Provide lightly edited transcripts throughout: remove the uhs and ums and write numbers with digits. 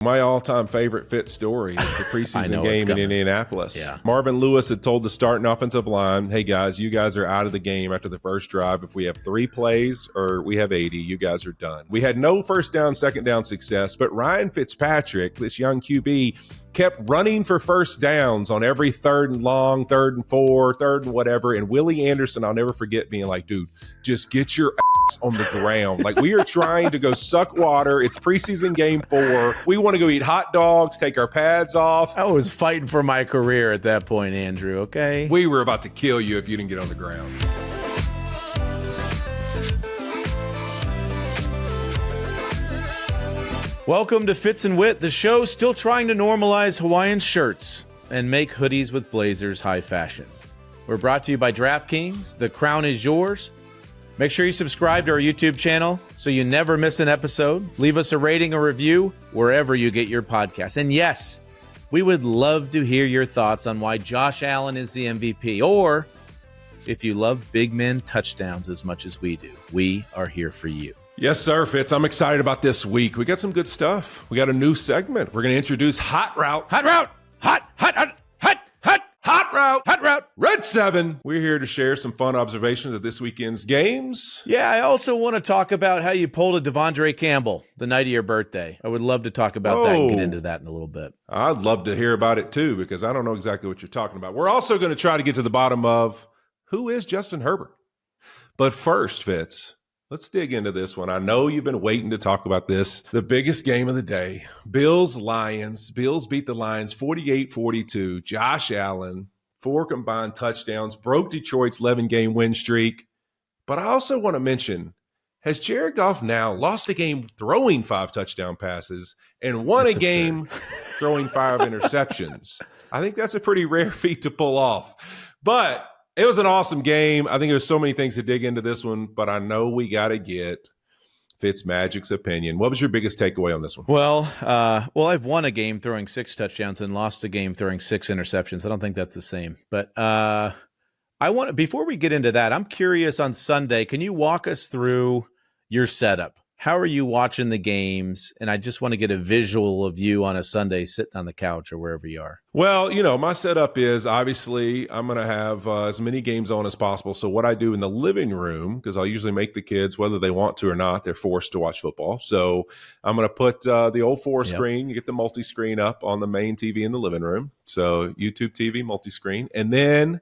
My all-time favorite Fitz story is the preseason game in Indianapolis. Yeah. Marvin Lewis had told the starting offensive line, hey, guys, you guys are out of the game after the first drive. If we have 3 plays or we have 80, you guys are done. We had no first down, second down success, but Ryan Fitzpatrick, this young QB, kept running for first downs on every 3rd and long, 3rd and 4, 3rd and whatever. And Willie Anderson, I'll never forget being like, dude, just get your ass on the ground. Like, we are trying to go suck water. It's preseason game 4. We want to go eat hot dogs, take our pads off. I was fighting for my career at that point, Andrew, okay? We were about to kill you if you didn't get on the ground. Welcome to Fitz and Whit, the show still trying to normalize Hawaiian shirts and make hoodies with blazers high fashion. We're brought to you by DraftKings. The crown is yours. Make sure you subscribe to our YouTube channel so you never miss an episode. Leave us a rating or review wherever you get your podcasts. And yes, we would love to hear your thoughts on why Josh Allen is the MVP, or if you love big men touchdowns as much as we do. We are here for you. Yes, sir, Fitz. I'm excited about this week. We got some good stuff. We got a new segment. We're going to introduce Hot Route. Hot Route! Hot Route! Red 7. We're here to share some fun observations of this weekend's games. Yeah, I also want to talk about how you pulled a Devondre Campbell the night of your birthday. I would love to talk about that and get into that in a little bit. I'd love to hear about it, too, because I don't know exactly what you're talking about. We're also going to try to get to the bottom of who is Justin Herbert. But first, Fitz, let's dig into this one. I know you've been waiting to talk about this. The biggest game of the day. Bills-Lions. Bills beat the Lions 48-42. Josh Allen, 4 combined touchdowns, broke Detroit's 11-game win streak. But I also want to mention, has Jared Goff now lost a game throwing 5 touchdown passes and won a game throwing 5 interceptions? I think that's a pretty rare feat to pull off. But it was an awesome game. I think there's so many things to dig into this one, but I know we got to get Fitzmagic's opinion. What was your biggest takeaway on this one? Well, I've won a game throwing 6 touchdowns and lost a game throwing 6 interceptions. I don't think that's the same. But before we get into that, I'm curious on Sunday, can you walk us through your setup? How are you watching the games? And I just want to get a visual of you on a Sunday sitting on the couch or wherever you are. Well, my setup is obviously I'm going to have as many games on as possible. So what I do in the living room, because I'll usually make the kids, whether they want to or not, they're forced to watch football. So I'm going to put the old 4 screen, you get the multi-screen up on the main TV in the living room. So YouTube TV, multi-screen. And then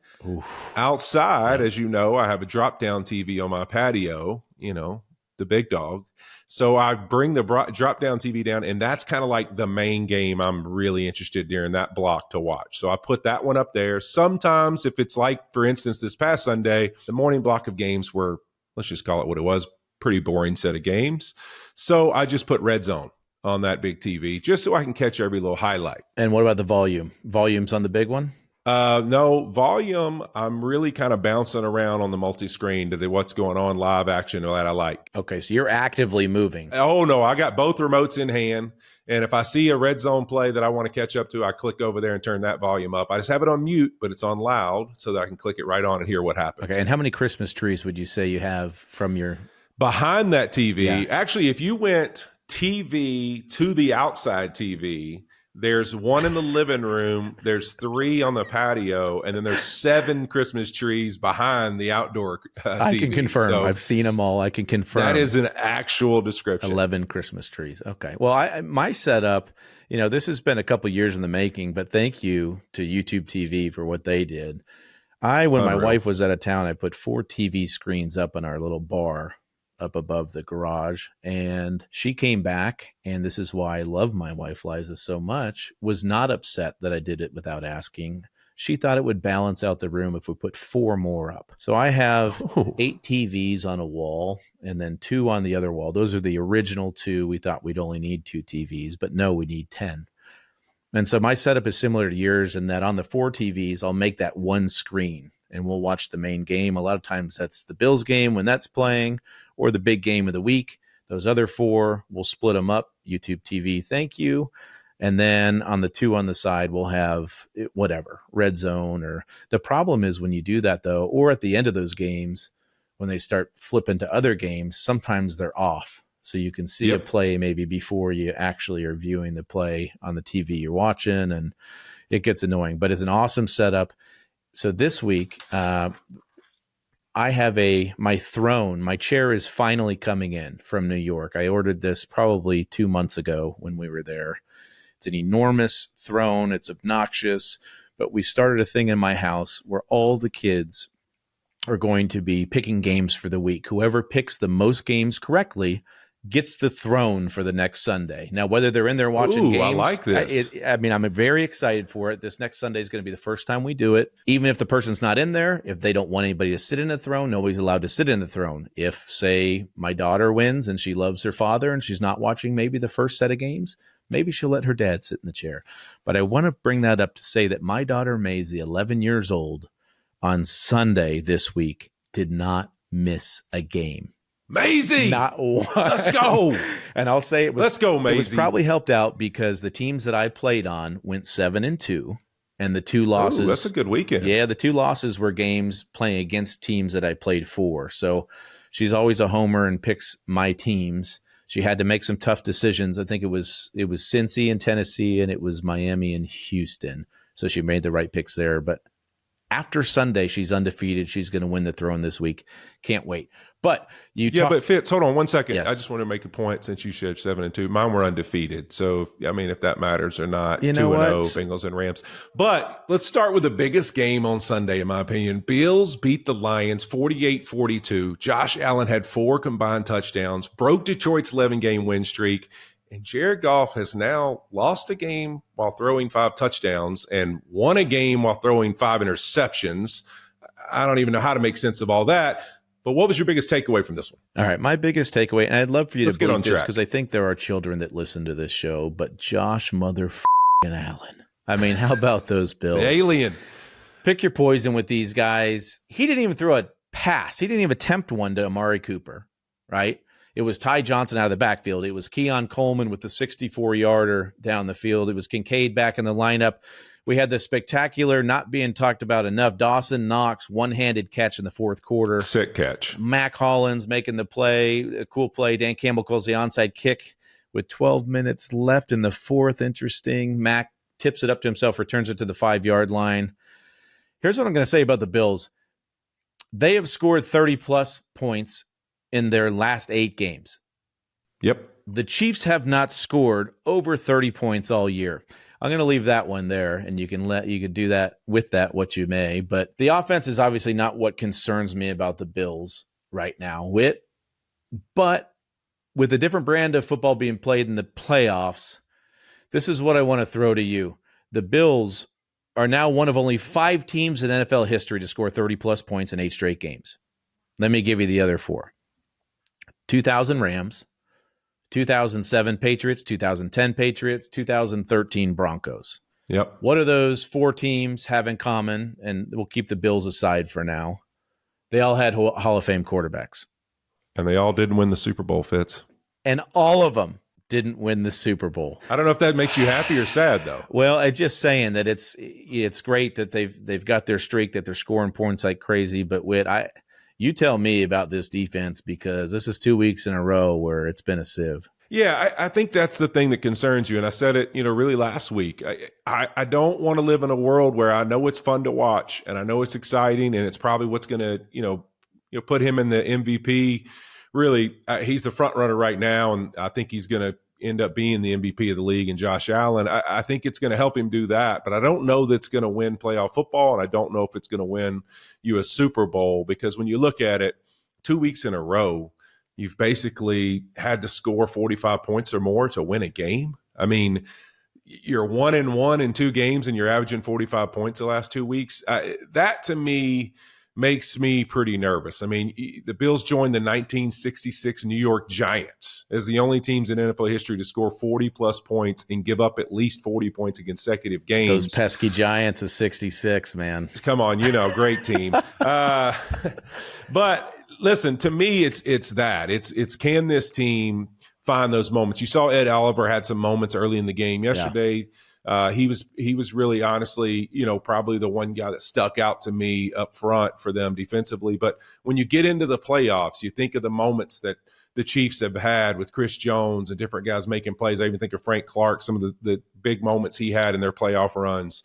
outside, as you know, I have a drop-down TV on my patio, the big dog. So I bring the drop-down TV down, and that's kind of like the main game I'm really interested during that block to watch. So I put that one up there. Sometimes if it's like, for instance, this past Sunday, the morning block of games were, let's just call it what it was, pretty boring set of games. So I just put Red Zone on that big TV just so I can catch every little highlight. And what about the volume? Volume's on the big one? No, volume, I'm really kind of bouncing around on the multi-screen to what's going on, live action, that I like. Okay, so you're actively moving. Oh, no, I got both remotes in hand. And if I see a red zone play that I want to catch up to, I click over there and turn that volume up. I just have it on mute, but it's on loud so that I can click it right on and hear what happens. Okay, and how many Christmas trees would you say you have from your... Behind that TV, actually, if you went TV to the outside TV... There's 1 in the living room, there's 3 on the patio, and then there's 7 Christmas trees behind the outdoor TV. I can confirm. So I've seen them all. I can confirm. That is an actual description. 11 Christmas trees. Okay. Well, my setup, this has been a couple years in the making, but thank you to YouTube TV for what they did. When my wife was out of town, I put 4 TV screens up in our little bar up above the garage, and she came back, and this is why I love my wife Liza so much, was not upset that I did it without asking. She thought it would balance out the room if we put 4 more up. So I have 8 TVs on a wall and then 2 on the other wall. Those are the original 2. We thought we'd only need 2 TVs, but no, we need 10. And so my setup is similar to yours in that on the 4 TVs, I'll make that 1 screen and we'll watch the main game. A lot of times that's the Bills game when that's playing, or the big game of the week. Those other 4, we'll split them up. YouTube TV, thank you. And then on the 2 on the side, we'll have whatever, Red Zone. Or the problem is when you do that, though, or at the end of those games, when they start flipping to other games, sometimes they're off. So you can see a play maybe before you actually are viewing the play on the TV you're watching, and it gets annoying. But it's an awesome setup. So this week, I have my throne. My chair is finally coming in from New York. I ordered this probably 2 months ago when we were there. It's an enormous throne. It's obnoxious. But we started a thing in my house where all the kids are going to be picking games for the week. Whoever picks the most games correctly gets the throne for the next Sunday. Now, whether they're in there watching games, I like this. I'm very excited for it. This next Sunday is going to be the first time we do it. Even if the person's not in there, if they don't want anybody to sit in the throne, nobody's allowed to sit in the throne. If, say, my daughter wins and she loves her father and she's not watching maybe the first set of games, maybe she'll let her dad sit in the chair. But I want to bring that up to say that my daughter Maisie, 11 years old, on Sunday this week, did not miss a game. Maisie, not one. Let's go. And I'll say it was. Let's go, Maisie. It was probably helped out because the teams that I played on went 7-2, and the 2 losses. That's a good weekend. Yeah, the 2 losses were games playing against teams that I played for. So she's always a homer and picks my teams. She had to make some tough decisions. I think it was Cincy and Tennessee, and it was Miami and Houston. So she made the right picks there, but. After Sunday, she's undefeated. She's going to win the throne this week. Can't wait. But but Fitz, hold on 1 second. Yes. I just want to make a point since you said 7-2. Mine were undefeated. So, I mean, if that matters or not, 2-0, Bengals and Rams. But let's start with the biggest game on Sunday, in my opinion. Bills beat the Lions 48-42. Josh Allen had 4 combined touchdowns, broke Detroit's 11-game win streak. And Jared Goff has now lost a game while throwing 5 touchdowns and won a game while throwing 5 interceptions. I don't even know how to make sense of all that. But what was your biggest takeaway from this one? All right, my biggest takeaway, and I'd love for you to get on this track because I think there are children that listen to this show, but Josh motherfucking Allen. I mean, how about those Bills? The alien. Pick your poison with these guys. He didn't even throw a pass. He didn't even attempt one to Amari Cooper, right? It was Ty Johnson out of the backfield. It was Keon Coleman with the 64-yarder down the field. It was Kincaid back in the lineup. We had the spectacular, not being talked about enough, Dawson Knox, one-handed catch in the fourth quarter. Sick catch. Mac Hollins making the play, a cool play. Dan Campbell calls the onside kick with 12 minutes left in the fourth. Interesting. Mac tips it up to himself, returns it to the 5-yard line. Here's what I'm going to say about the Bills. They have scored 30-plus points in their last 8 games. Yep. The Chiefs have not scored over 30 points all year. I'm going to leave that one there, and you can do that with that what you may. But the offense is obviously not what concerns me about the Bills right now. But with a different brand of football being played in the playoffs, this is what I want to throw to you. The Bills are now one of only 5 teams in NFL history to score 30-plus points in 8 straight games. Let me give you the other 4. 2000 Rams, 2007 Patriots, 2010 Patriots, 2013 Broncos. Yep. What do those 4 teams have in common? And we'll keep the Bills aside for now. They all had Hall of Fame quarterbacks. And they all didn't win the Super Bowl, Fitz. And all of them didn't win the Super Bowl. I don't know if that makes you happy or sad, though. Well, I'm just saying that it's great that they've got their streak, that they're scoring points like crazy. But you tell me about this defense because this is 2 weeks in a row where it's been a sieve. Yeah, I think that's the thing that concerns you. And I said it, really last week. I don't want to live in a world where I know it's fun to watch and I know it's exciting and it's probably what's going to, put him in the MVP. Really, he's the front runner right now. And I think he's going to end up being the MVP of the league, and Josh Allen. I think it's going to help him do that, but I don't know that it's going to win playoff football, and I don't know if it's going to win you a Super Bowl, because when you look at it, 2 weeks in a row, you've basically had to score 45 points or more to win a game. I mean, you're 1-1 in 2 games, and you're averaging 45 points the last 2 weeks. That, to me, makes me pretty nervous. I mean, the Bills joined the 1966 New York Giants as the only teams in NFL history to score 40-plus points and give up at least 40 points in consecutive games. Those pesky Giants of 66, man. Come on, great team. But listen, to me, it's that. It's can this team find those moments? You saw Ed Oliver had some moments early in the game yesterday. He was really, honestly, probably the one guy that stuck out to me up front for them defensively. But when you get into the playoffs, you think of the moments that the Chiefs have had with Chris Jones and different guys making plays. I even think of Frank Clark, some of the big moments he had in their playoff runs.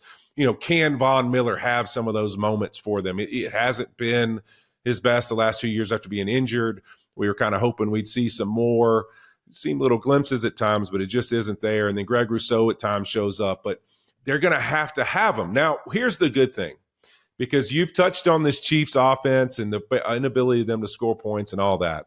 Can Von Miller have some of those moments for them? It hasn't been his best the last 2 years after being injured. We were kind of hoping we'd see some more. Seem little glimpses at times, but it just isn't there. And then Greg Rousseau at times shows up, but they're going to have him. Now, here's the good thing, because you've touched on this Chiefs offense and the inability of them to score points and all that.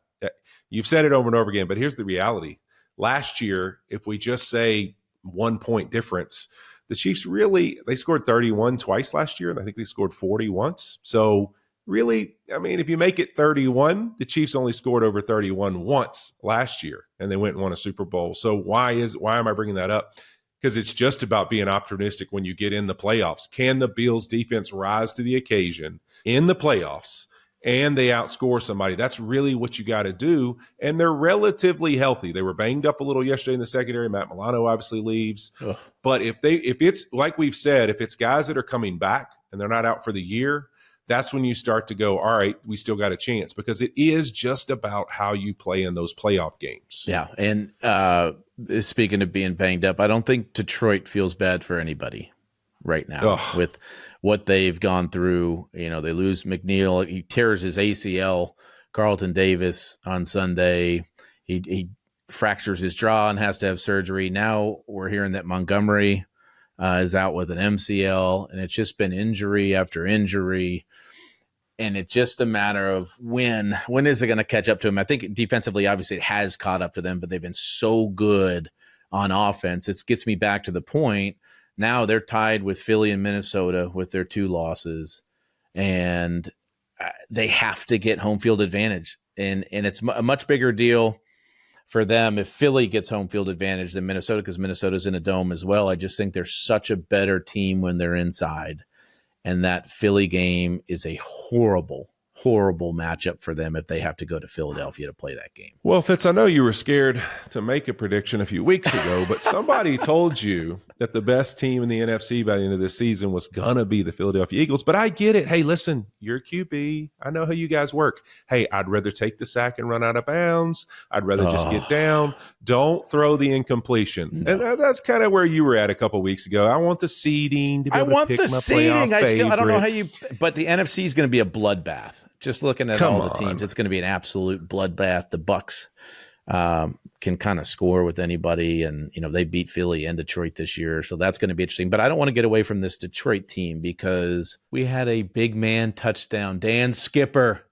You've said it over and over again, but here's the reality. Last year, if we just say 1 point difference, the Chiefs they scored 31 twice last year, and I think they scored 40 once. So really, if you make it 31, the Chiefs only scored over 31 once last year, and they went and won a Super Bowl. So why am I bringing that up? Because it's just about being optimistic when you get in the playoffs. Can the Bills defense rise to the occasion in the playoffs and they outscore somebody? That's really what you got to do. And they're relatively healthy. They were banged up a little yesterday in the secondary. Matt Milano obviously leaves. Ugh. But if it's like we've said, if it's guys that are coming back and they're not out for the year, that's when you start to go, all right, we still got a chance, because it is just about how you play in those playoff games. Yeah. And speaking of being banged up, I don't think Detroit feels bad for anybody right now with what they've gone through. They lose McNeil. He tears his ACL. Carlton Davis on Sunday. He fractures his jaw and has to have surgery. Now we're hearing that Montgomery is out with an MCL, and it's just been injury after injury. And it's just a matter of when is it going to catch up to him? I think defensively, obviously, it has caught up to them, but they've been so good on offense. It gets me back to the point. Now they're tied with Philly and Minnesota with their 2 losses, and they have to get home field advantage. And it's a much bigger deal for them if Philly gets home field advantage than Minnesota, because Minnesota's in a dome as well. I just think they're such a better team when they're inside. And that Philly game is a horrible matchup for them if they have to go to Philadelphia to play that game. Well, Fitz, I know you were scared to make a prediction a few weeks ago, but somebody told you that the best team in the NFC by the end of this season was going to be the Philadelphia Eagles. But I get it. Hey, listen, you're QB. I know how you guys work. Hey, I'd rather take the sack and run out of bounds. I'd rather just get down. Don't throw the incompletion. No. And that's kind of where you were at a couple weeks ago. I want the seeding to be able to pick my playoff favorite. I don't know how you – but the NFC is going to be a bloodbath. Just looking at all the teams, it's going to be an absolute bloodbath. The Bucks can kind of score with anybody, and they beat Philly and Detroit this year, so that's going to be interesting. But I don't want to get away from this Detroit team, because we had a big man touchdown. Dan Skipper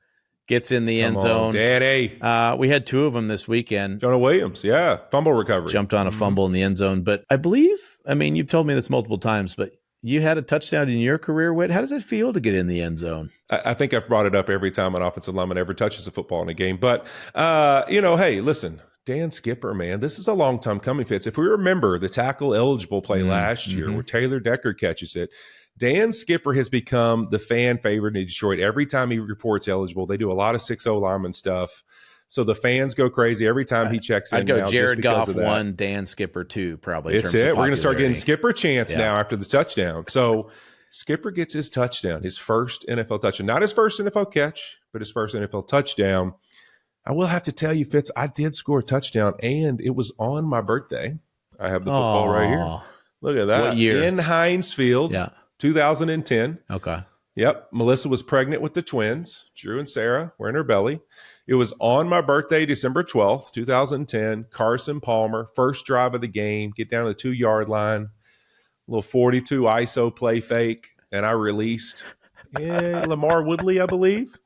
gets in the end zone. Daddy. We had 2 of them this weekend. Jonah Williams, fumble recovery. Jumped on a fumble in the end zone. But I believe, you've told me this multiple times, but you had a touchdown in your career, Whit. How does it feel to get in the end zone? I think I've brought it up every time an offensive lineman ever touches a football in a game. But, hey, listen, Dan Skipper, man, this is a long time coming, Fitz. If we remember the tackle eligible play last year where Taylor Decker catches it, Dan Skipper has become the fan favorite in Detroit. Every time he reports eligible, they do a lot of 6-0 lineman stuff. So the fans go crazy every time he checks in. I'd go Jared Goff 1, Dan Skipper 2, probably. It's it. We're going to start getting Skipper chants now after the touchdown. So Skipper gets his touchdown, his first NFL touchdown. Not his first NFL catch, but his first NFL touchdown. I will have to tell you, Fitz, I did score a touchdown, and it was on my birthday. I have the football right here. Look at that. What year? In Heinz Field, 2010. Okay. Yep. Melissa was pregnant with the twins, Drew and Sarah were in her belly. It was on my birthday, December 12th, 2010. Carson Palmer, first drive of the game, get down to the 2-yard line, little 42 ISO play fake, and I released Lamar Woodley, I believe.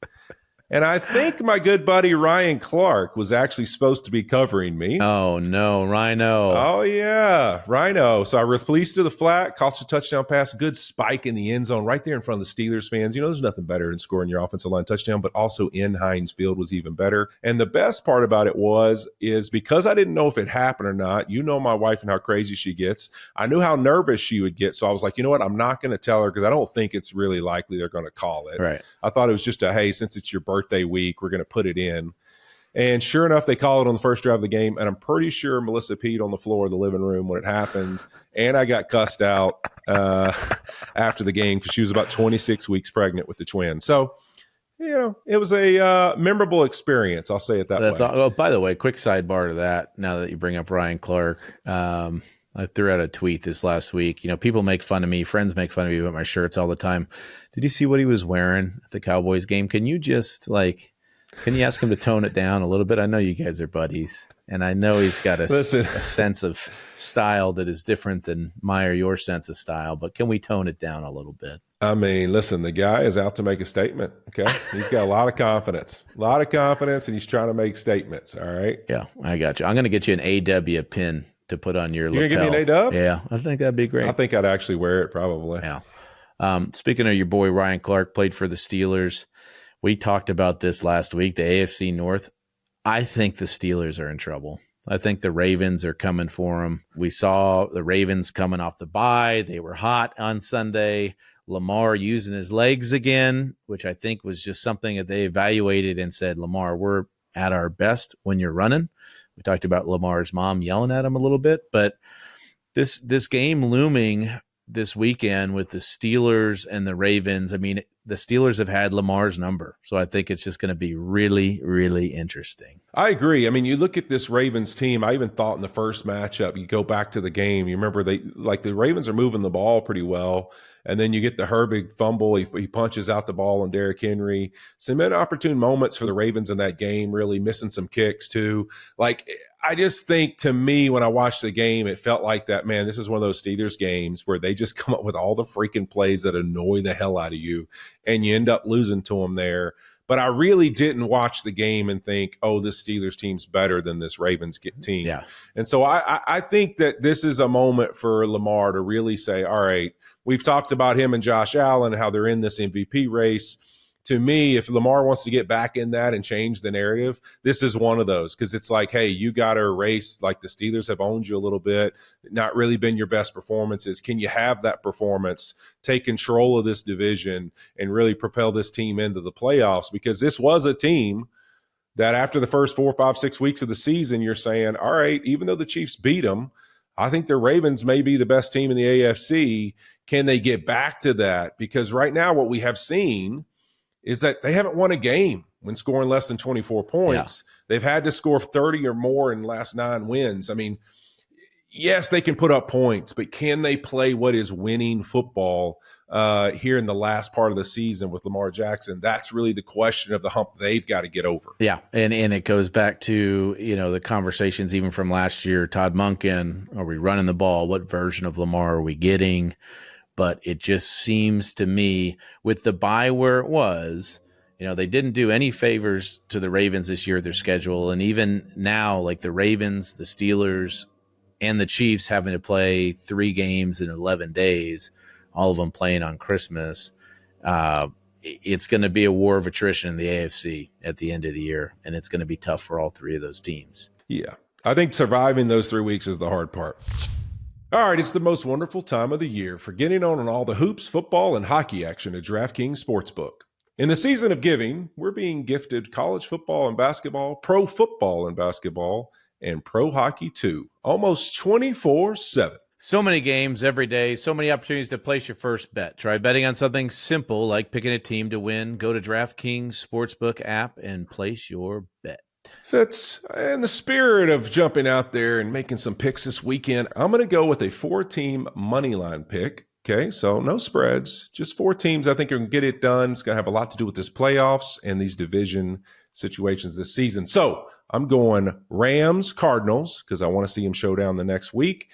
And I think my good buddy Ryan Clark was actually supposed to be covering me. Oh, no, Rhino. Oh, yeah, Rhino. So I released to the flat, caught a touchdown pass, good spike in the end zone right there in front of the Steelers fans. There's nothing better than scoring your offensive line touchdown, but also in Heinz Field was even better. And the best part about it is because I didn't know if it happened or not, my wife and how crazy she gets. I knew how nervous she would get. So I was like, you know what? I'm not going to tell her because I don't think it's really likely they're going to call it. Right. I thought it was just hey, since it's your birthday week, we're going to put it in. And sure enough, they call it on the first drive of the game. And I'm pretty sure Melissa peed on the floor of the living room when it happened. And I got cussed out after the game because she was about 26 weeks pregnant with the twins. So, it was a memorable experience. I'll say it that way. Oh, by the way, quick sidebar to that. Now that you bring up Ryan Clark, I threw out a tweet this last week. People make fun of me. Friends make fun of me about my shirts all the time. Did you see what he was wearing at the Cowboys game? Can you just can you ask him to tone it down a little bit? I know you guys are buddies, and I know he's got a sense of style that is different than my or your sense of style, but can we tone it down a little bit? I mean, listen, the guy is out to make a statement, okay? He's got a lot of confidence, and he's trying to make statements, all right? Yeah, I got you. I'm going to get you an AW pin to put on your lapel. You're going to give me an AW? Yeah, I think that'd be great. I think I'd actually wear it probably. Yeah. Speaking of your boy, Ryan Clark played for the Steelers. We talked about this last week, the AFC North. I think the Steelers are in trouble. I think the Ravens are coming for them. We saw the Ravens coming off the bye. They were hot on Sunday. Lamar using his legs again, which I think was just something that they evaluated and said, Lamar, we're at our best when you're running. We talked about Lamar's mom yelling at him a little bit, but this game looming this weekend with the Steelers and the Ravens, I mean, the Steelers have had Lamar's number. So I think it's just going to be really, really interesting. I agree. I mean, you look at this Ravens team, I even thought in the first matchup, you go back to the game, you remember the Ravens are moving the ball pretty well. And then you get the Herbig fumble. He punches out the ball on Derrick Henry. Some inopportune moments for the Ravens in that game, really missing some kicks too. I just think, to me, when I watched the game, it felt like that, man, this is one of those Steelers games where they just come up with all the freaking plays that annoy the hell out of you, and you end up losing to them there. But I really didn't watch the game and think, oh, this Steelers team's better than this Ravens team. Yeah. And so I think that this is a moment for Lamar to really say, all right, we've talked about him and Josh Allen, how they're in this MVP race. To me, if Lamar wants to get back in that and change the narrative, this is one of those, because it's like, hey, you got to erase, like, the Steelers have owned you a little bit, not really been your best performances. Can you have that performance, take control of this division, and really propel this team into the playoffs? Because this was a team that after the first 4, 5, 6 weeks of the season, you're saying, all right, even though the Chiefs beat them, I think the Ravens may be the best team in the AFC. Can they get back to that? Because right now what we have seen is that they haven't won a game when scoring less than 24 points. Yeah. They've had to score 30 or more in the last 9 wins. I mean, yes, they can put up points, but can they play what is winning football here in the last part of the season with Lamar Jackson? That's really the question of the hump they've got to get over. Yeah, and it goes back to, the conversations even from last year. Todd Monken, are we running the ball? What version of Lamar are we getting? But it just seems to me, with the bye where it was, they didn't do any favors to the Ravens this year, their schedule. And even now, like the Ravens, the Steelers, and the Chiefs having to play 3 games in 11 days, all of them playing on Christmas, it's going to be a war of attrition in the AFC at the end of the year, and it's going to be tough for all 3 of those teams. Yeah, I think surviving those 3 weeks is the hard part. All right, it's the most wonderful time of the year for getting on all the hoops, football, and hockey action at DraftKings Sportsbook. In the season of giving, we're being gifted college football and basketball, pro football and basketball, and pro hockey too, almost 24/7. So many games every day, so many opportunities to place your first bet. Try betting on something simple like picking a team to win. Go to DraftKings Sportsbook app and place your bet. Fitz, in the spirit of jumping out there and making some picks this weekend, I'm going to go with a 4-team money line pick. Okay, so no spreads, just 4 teams I think are going to get it done. It's going to have a lot to do with this playoffs and these division situations this season. So I'm going Rams, Cardinals, because I want to see them show down the next week.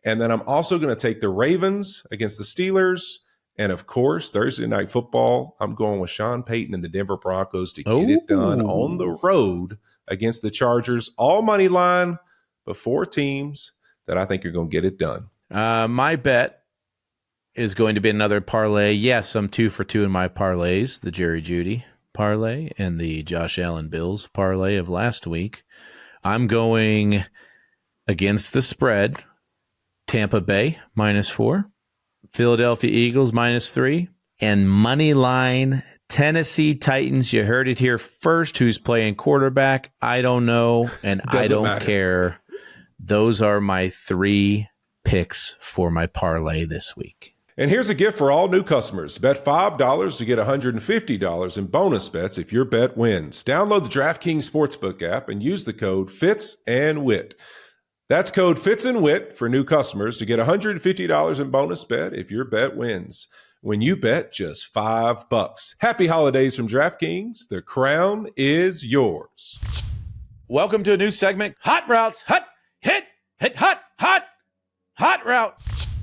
And then I'm also going to take the Ravens against the Steelers. And, of course, Thursday Night Football, I'm going with Sean Payton and the Denver Broncos to get it done on the road against the Chargers. All money line, but 4 teams that I think are going to get it done. My bet is going to be another parlay. Yes, I'm 2 for 2 in my parlays, the Jerry Jeudy parlay and the Josh Allen Bills parlay of last week. I'm going against the spread, Tampa Bay -4, Philadelphia Eagles -3, and money line Tennessee Titans. You heard it here first. Who's playing quarterback? I don't know, and I don't care. Those are my 3 picks for my parlay this week. And here's a gift for all new customers. Bet $5 to get $150 in bonus bets if your bet wins. Download the DraftKings Sportsbook app and use the code Fitz and Whit. That's code Fitz and Whit for new customers to get $150 in bonus bet if your bet wins. When you bet just $5. Happy holidays from DraftKings. The crown is yours. Welcome to a new segment, Hot Routes. Hot route.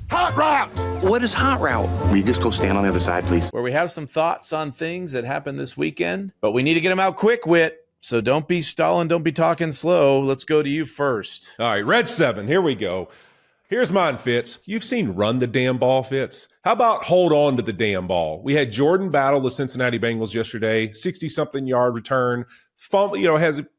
Hot route! What is hot route? Will you just go stand on the other side, please? Where we have some thoughts on things that happened this weekend, but we need to get them out quick, Whit. So don't be stalling, don't be talking slow. Let's go to you first. All right, Red 7, here we go. Here's mine, Fitz. You've seen run the damn ball, Fitz. How about hold on to the damn ball? We had Jordan battle the Cincinnati Bengals yesterday, 60-something yard return. It's going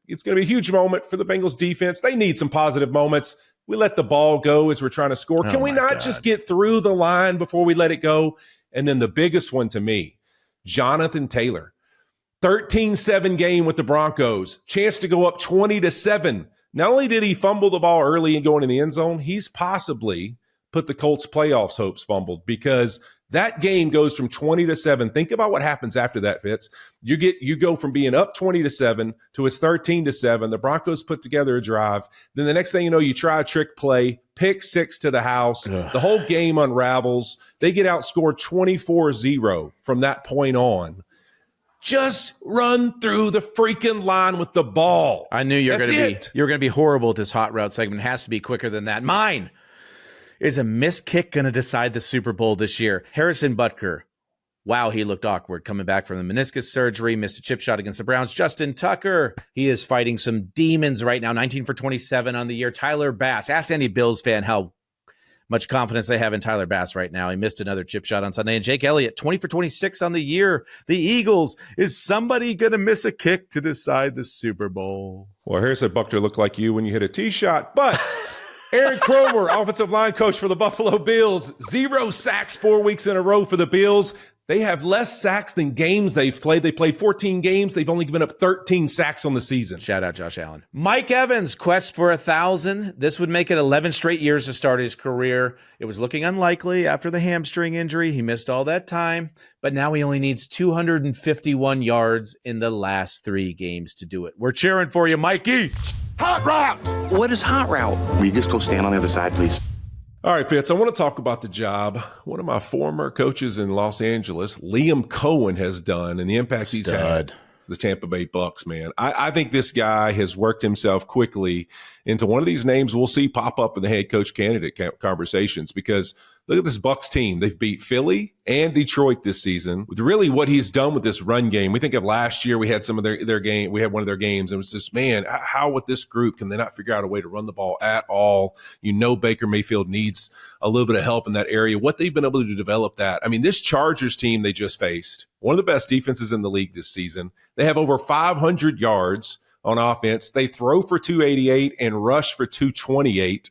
to be a huge moment for the Bengals defense. They need some positive moments. We let the ball go as we're trying to score. Can we not just get through the line before we let it go? And then the biggest one to me, Jonathan Taylor. 13-7 game with the Broncos. Chance to go up 20-7. Not only did he fumble the ball early and go into the end zone, he's possibly put the Colts' playoffs hopes fumbled because that game goes from 20-7. Think about what happens after that, Fitz. You go from being up 20-7 to it's 13-7. The Broncos put together a drive. Then the next thing you know, you try a trick play, pick 6 to the house. Ugh. The whole game unravels. They get outscored 24-0 from that point on. Just run through the freaking line with the ball. I knew you were going to be horrible at this hot route segment. It has to be quicker than that. Mine is a missed kick going to decide the Super Bowl this year. Harrison Butker. Wow, he looked awkward coming back from the meniscus surgery, missed a chip shot against the Browns. Justin Tucker, he is fighting some demons right now, 19 for 27 on the year. Tyler Bass, ask any Bills fan how much confidence they have in Tyler Bass right now. He missed another chip shot on Sunday. And Jake Elliott, 20 for 26 on the year. The Eagles, is somebody going to miss a kick to decide the Super Bowl? Well, Harrison Butker looked like you when you hit a tee shot, but Aaron Cromer, offensive line coach for the Buffalo Bills, 0 sacks 4 weeks in a row for the Bills. They have less sacks than games they've played. They played 14 games. They've only given up 13 sacks on the season. Shout out Josh Allen. Mike Evans, quest for 1,000. This would make it 11 straight years to start his career. It was looking unlikely after the hamstring injury. He missed all that time, but now he only needs 251 yards in the last 3 games to do it. We're cheering for you, Mikey. Hot route! What is hot route? Will you just go stand on the other side, please? All right, Fitz, I want to talk about the job one of my former coaches in Los Angeles, Liam Cohen, has done and the impact he's had for the Tampa Bay Bucks, man. I think this guy has worked himself quickly into one of these names we'll see pop up in the head coach candidate conversations because look at this Bucks team. They've beat Philly and Detroit this season with really what he's done with this run game. We think of last year, we had some of their game. We had one of their games and it was just, man, how with this group can they not figure out a way to run the ball at all? You know, Baker Mayfield needs a little bit of help in that area. What they've been able to develop that. I mean, this Chargers team they just faced, one of the best defenses in the league this season. They have over 500 yards on offense. They throw for 288 and rush for 228.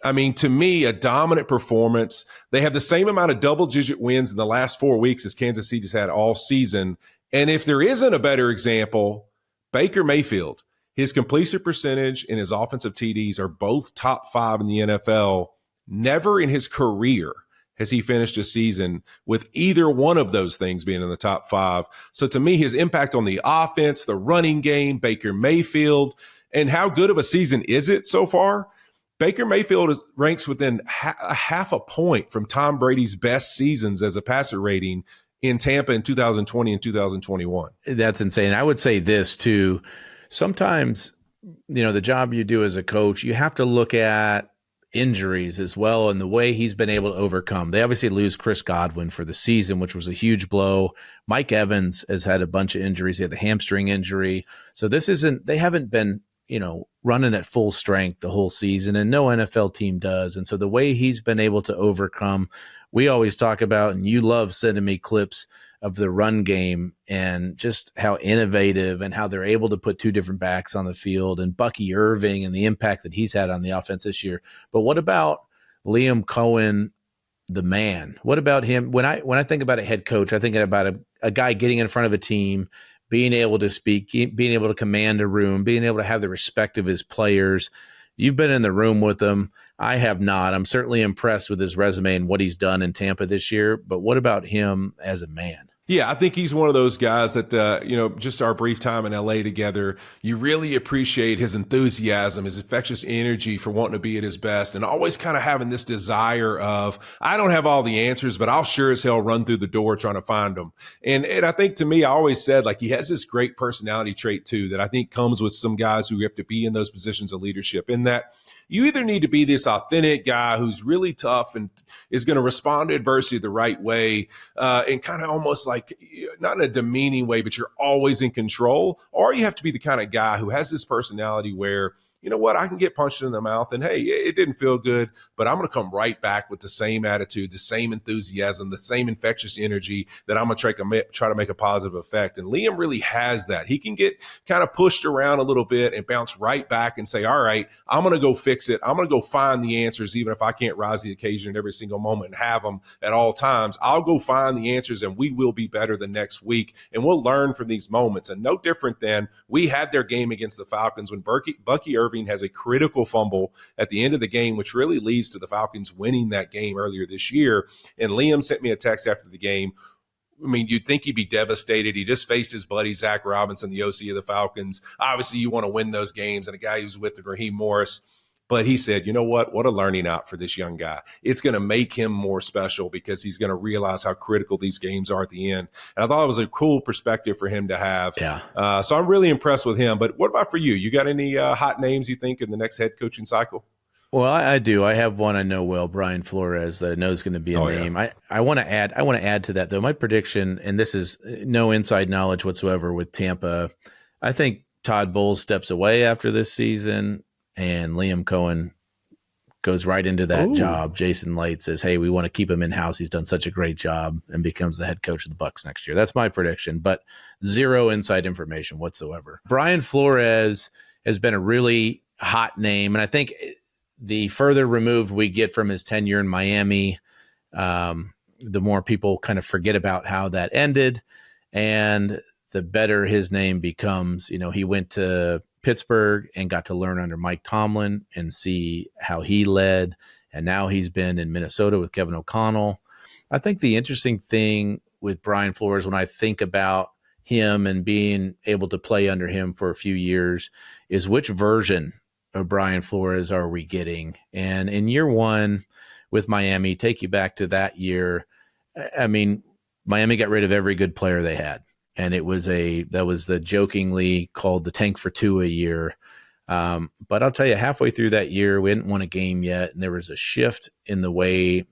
I mean, to me, a dominant performance. They have the same amount of double-digit wins in the last 4 weeks as Kansas City's had all season. And if there isn't a better example, Baker Mayfield, his completion percentage and his offensive TDs are both top 5 in the NFL. Never in his career has he finished a season with either one of those things being in the top 5. So to me, his impact on the offense, the running game, Baker Mayfield, and how good of a season is it so far? Baker Mayfield ranks within half a point from Tom Brady's best seasons as a passer rating in Tampa in 2020 and 2021. That's insane. I would say this too. Sometimes, the job you do as a coach, you have to look at injuries as well and the way he's been able to overcome. They obviously lose Chris Godwin for the season, which was a huge blow. Mike Evans has had a bunch of injuries. He had the hamstring injury. So they haven't been, running at full strength the whole season, and no NFL team does. And so the way he's been able to overcome, we always talk about, and you love sending me clips of the run game and just how innovative and how they're able to put 2 different backs on the field, and Bucky Irving and the impact that he's had on the offense this year. But what about Liam Cohen the man. What about him? When I think about a head coach, I think about a guy getting in front of a team, being able to speak, being able to command a room, being able to have the respect of his players. You've been in the room with him. I have not. I'm certainly impressed with his resume and what he's done in Tampa this year. But what about him as a man? Yeah, I think he's one of those guys that, just our brief time in LA together, you really appreciate his enthusiasm, his infectious energy for wanting to be at his best, and always kind of having this desire of, I don't have all the answers, but I'll sure as hell run through the door trying to find them. And I think, to me, I always said, like, he has this great personality trait too, that I think comes with some guys who have to be in those positions of leadership, in that you either need to be this authentic guy who's really tough and is going to respond to adversity the right way, and kind of almost like, not in a demeaning way, but you're always in control, or you have to be the kind of guy who has this personality where, you know what, I can get punched in the mouth and, hey, it didn't feel good, but I'm going to come right back with the same attitude, the same enthusiasm, the same infectious energy that I'm going to try to make a positive effect. And Liam really has that. He can get kind of pushed around a little bit and bounce right back and say, all right, I'm going to go fix it. I'm going to go find the answers, even if I can't rise to the occasion at every single moment and have them at all times. I'll go find the answers, and we will be better the next week. And we'll learn from these moments. And no different than we had their game against the Falcons when Bucky Irving has a critical fumble at the end of the game, which really leads to the Falcons winning that game earlier this year. And Liam sent me a text after the game. I mean, you'd think he'd be devastated. He just faced his buddy, Zach Robinson, the OC of the Falcons. Obviously, you want to win those games, and a guy who's with Raheem Morris. But he said, you know what? What a learning out for this young guy. It's going to make him more special because he's going to realize how critical these games are at the end. And I thought it was a cool perspective for him to have. Yeah. So I'm really impressed with him. But what about for you? You got any hot names you think in the next head coaching cycle? Well, I do. I have one I know well, Brian Flores, that I know is going to be a name. Yeah. I want to add to that, though. My prediction, and this is no inside knowledge whatsoever with Tampa, I think Todd Bowles steps away after this season, and Liam Cohen goes right into that job. Jason Light says, hey, we want to keep him in-house. He's done such a great job, and becomes the head coach of the Bucs next year. That's my prediction, but zero inside information whatsoever. Brian Flores has been a really hot name, and I think the further removed we get from his tenure in Miami, the more people kind of forget about how that ended, and the better his name becomes. You know, he went to Pittsburgh and got to learn under Mike Tomlin and see how he led. And now he's been in Minnesota with Kevin O'Connell. I think the interesting thing with Brian Flores, when I think about him and being able to play under him for a few years, is which version of Brian Flores are we getting? And in year one with Miami, take you back to that year. I mean, Miami got rid of every good player they had. And that was the jokingly called the tank for two a year. But I'll tell you, halfway through that year, we hadn't won a game yet. And there was a shift in the way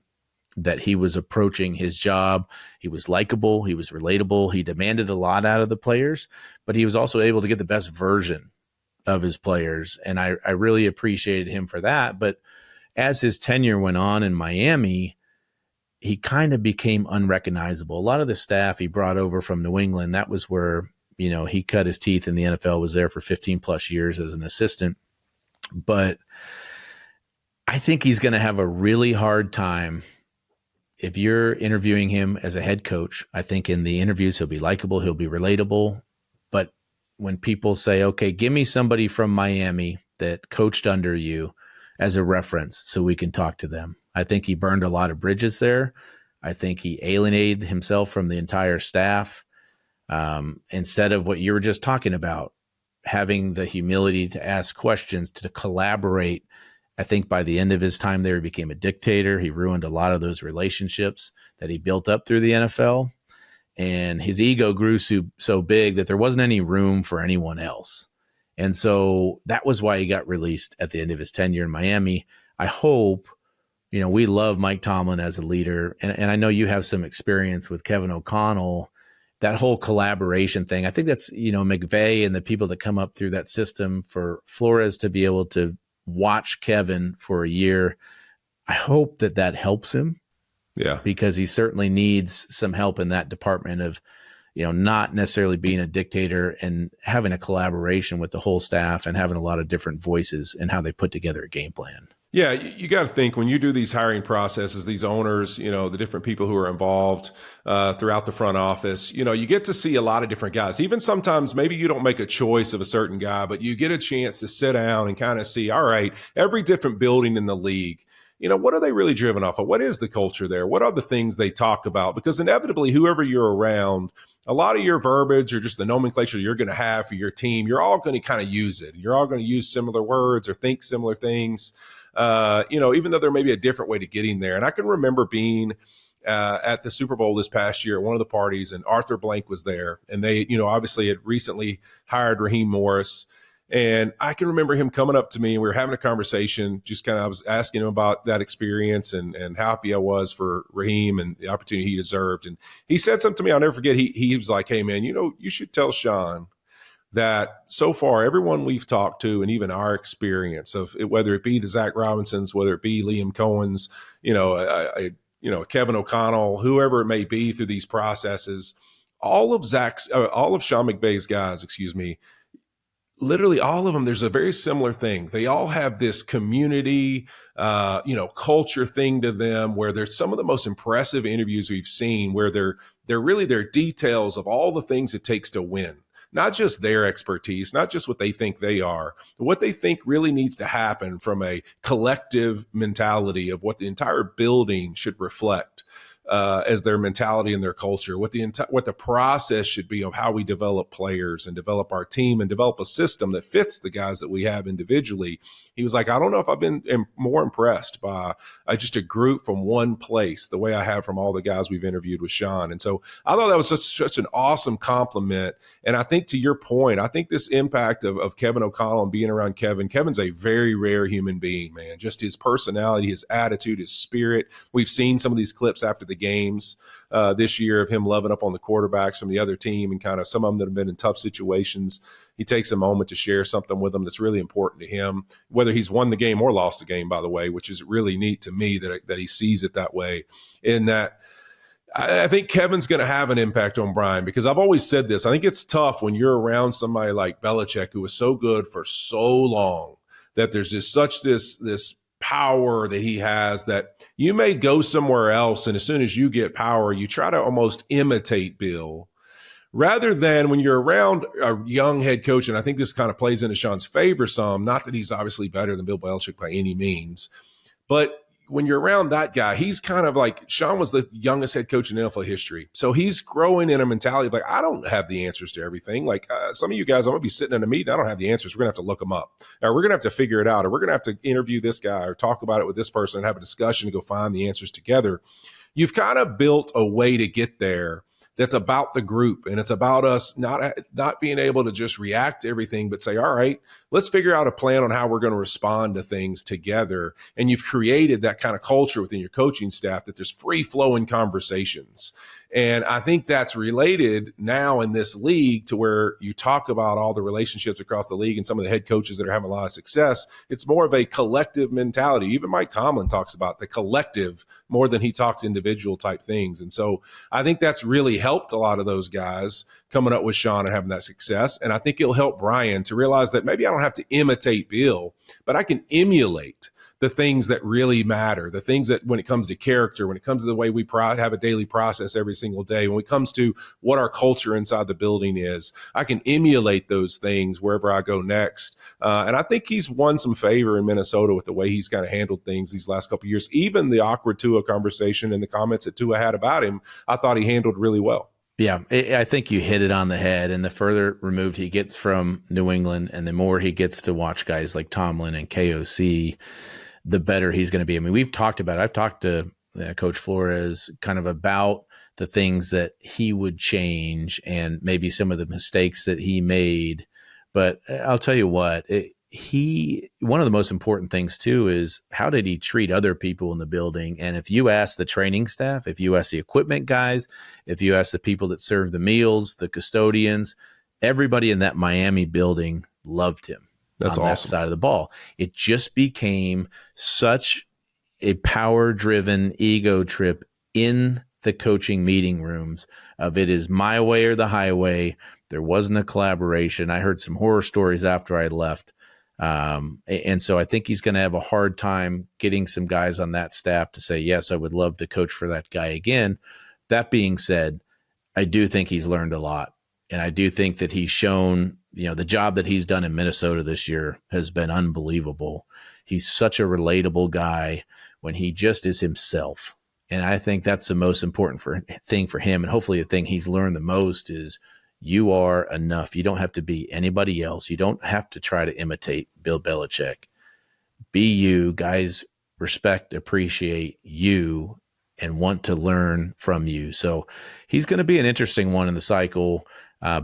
that he was approaching his job. He was likable. He was relatable. He demanded a lot out of the players, but he was also able to get the best version of his players. And I really appreciated him for that. But as his tenure went on in Miami, he kind of became unrecognizable. A lot of the staff he brought over from New England, that was where, you know, he cut his teeth in the NFL, was there for 15 plus years as an assistant. But I think he's going to have a really hard time if you're interviewing him as a head coach. I think in the interviews, he'll be likable, he'll be relatable. But when people say, okay, give me somebody from Miami that coached under you as a reference so we can talk to them, I think he burned a lot of bridges there. I think he alienated himself from the entire staff. Instead of what you were just talking about, having the humility to ask questions, to collaborate. I think by the end of his time there, he became a dictator. He ruined a lot of those relationships that he built up through the NFL. And his ego grew so big that there wasn't any room for anyone else. And so that was why he got released at the end of his tenure in Miami. I hope, you know, we love Mike Tomlin as a leader. And I know you have some experience with Kevin O'Connell, that whole collaboration thing. I think that's, you know, McVay and the people that come up through that system, for Flores to be able to watch Kevin for a year. I hope that helps him. Yeah. Because he certainly needs some help in that department of, you know, not necessarily being a dictator and having a collaboration with the whole staff and having a lot of different voices and how they put together a game plan. Yeah, you got to think when you do these hiring processes, these owners, the different people who are involved throughout the front office, you get to see a lot of different guys. Even sometimes maybe you don't make a choice of a certain guy, but you get a chance to sit down and kind of see, all right, every different building in the league, what are they really driven off of? What is the culture there? What are the things they talk about? Because inevitably, whoever you're around, a lot of your verbiage or just the nomenclature you're going to have for your team, you're all going to kind of use it. You're all going to use similar words or think similar things. Even though there may be a different way to getting there. And I can remember being at the Super Bowl this past year at one of the parties, and Arthur Blank was there. And they, obviously had recently hired Raheem Morris. And I can remember him coming up to me and we were having a conversation, I was asking him about that experience and how happy I was for Raheem and the opportunity he deserved. And he said something to me, I'll never forget. He was like, hey man, you should tell Sean that so far, everyone we've talked to, and even our experience of it, whether it be the Zach Robinsons, whether it be Liam Cohen's, Kevin O'Connell, whoever it may be through these processes, all of Sean McVay's guys, literally all of them, there's a very similar thing. They all have this community, culture thing to them where there's some of the most impressive interviews we've seen where they're really their details of all the things it takes to win. Not just their expertise, not just what they think they are, but what they think really needs to happen from a collective mentality of what the entire building should reflect as their mentality and their culture, what the process should be of how we develop players and develop our team and develop a system that fits the guys that we have individually. He was like, I don't know if I've been more impressed by just a group from one place, the way I have from all the guys we've interviewed with Sean. And so I thought that was such an awesome compliment. And I think to your point, I think this impact of Kevin O'Connell and being around Kevin's a very rare human being, man. Just his personality, his attitude, his spirit. We've seen some of these clips after the games this year of him loving up on the quarterbacks from the other team and kind of some of them that have been in tough situations. He takes a moment to share something with them that's really important to him, whether he's won the game or lost the game, by the way, which is really neat to me that he sees it that way. In that, I think Kevin's going to have an impact on Brian because I've always said this. I think it's tough when you're around somebody like Belichick, who was so good for so long, that there's just such this power that he has that you may go somewhere else. And as soon as you get power, you try to almost imitate Bill rather than when you're around a young head coach. And I think this kind of plays into Sean's favor some, not that he's obviously better than Bill Belichick by any means, but when you're around that guy, he's kind of like Sean was the youngest head coach in NFL history. So he's growing in a mentality of like, I don't have the answers to everything. Like some of you guys, I'm going to be sitting in a meeting. I don't have the answers. We're going to have to look them up. Or we're going to have to figure it out. Or we're going to have to interview this guy or talk about it with this person and have a discussion to go find the answers together. You've kind of built a way to get there that's about the group. And it's about us not being able to just react to everything, but say, all right, let's figure out a plan on how we're going to respond to things together. And you've created that kind of culture within your coaching staff that there's free flowing conversations. And I think that's related now in this league to where you talk about all the relationships across the league and some of the head coaches that are having a lot of success. It's more of a collective mentality. Even Mike Tomlin talks about the collective more than he talks individual type things. And so I think that's really helped a lot of those guys coming up with Sean and having that success. And I think it'll help Brian to realize that maybe I don't have to imitate Bill, but I can emulate the things that really matter, the things that when it comes to character, when it comes to the way we have a daily process every single day, when it comes to what our culture inside the building is, I can emulate those things wherever I go next. And I think he's won some favor in Minnesota with the way he's kind of handled things these last couple of years. Even the awkward Tua conversation and the comments that Tua had about him, I thought he handled really well. Yeah, I think you hit it on the head. And the further removed he gets from New England and the more he gets to watch guys like Tomlin and KOC, the better he's going to be. I mean, I've talked to Coach Flores kind of about the things that he would change and maybe some of the mistakes that he made. But I'll tell you what, one of the most important things too is how did he treat other people in the building? And if you ask the training staff, if you ask the equipment guys, if you ask the people that serve the meals, the custodians, everybody in that Miami building loved him. That's on awesome. That side of the ball. It just became such a power-driven ego trip in the coaching meeting rooms of it is my way or the highway. There wasn't a collaboration. I heard some horror stories after I left And so I think he's going to have a hard time getting some guys on that staff to say, yes, I would love to coach for that guy again. That being said, I do think he's learned a lot. And I do think that he's shown, the job that he's done in Minnesota this year has been unbelievable. He's such a relatable guy when he just is himself. And I think that's the most important thing for him. And hopefully the thing he's learned the most is you are enough. You don't have to be anybody else. You don't have to try to imitate Bill Belichick. Be you. Guys respect, appreciate you, and want to learn from you. So he's going to be an interesting one in the cycle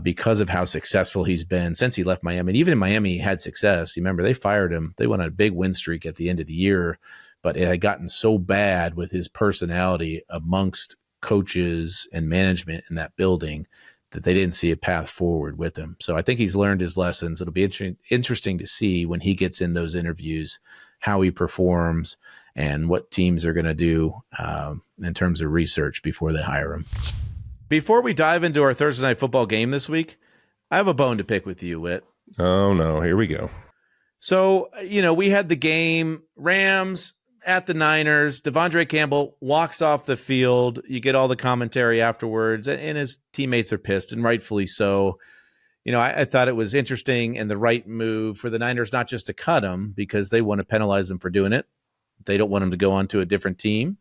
because of how successful he's been since he left Miami. And even in Miami, he had success. You remember, they fired him. They went on a big win streak at the end of the year, but it had gotten so bad with his personality amongst coaches and management in that building that they didn't see a path forward with him. So I think he's learned his lessons. It'll be interesting to see when he gets in those interviews how he performs and what teams are going to do in terms of research before they hire him. Before we dive into our Thursday night football game this week, I have a bone to pick with you, Whit. Oh, no. Here we go. So, we had the game, Rams at the Niners. Devondre Campbell walks off the field. You get all the commentary afterwards, and his teammates are pissed, and rightfully so. I thought it was interesting and the right move for the Niners not just to cut him because they want to penalize him for doing it. They don't want him to go on to a different team.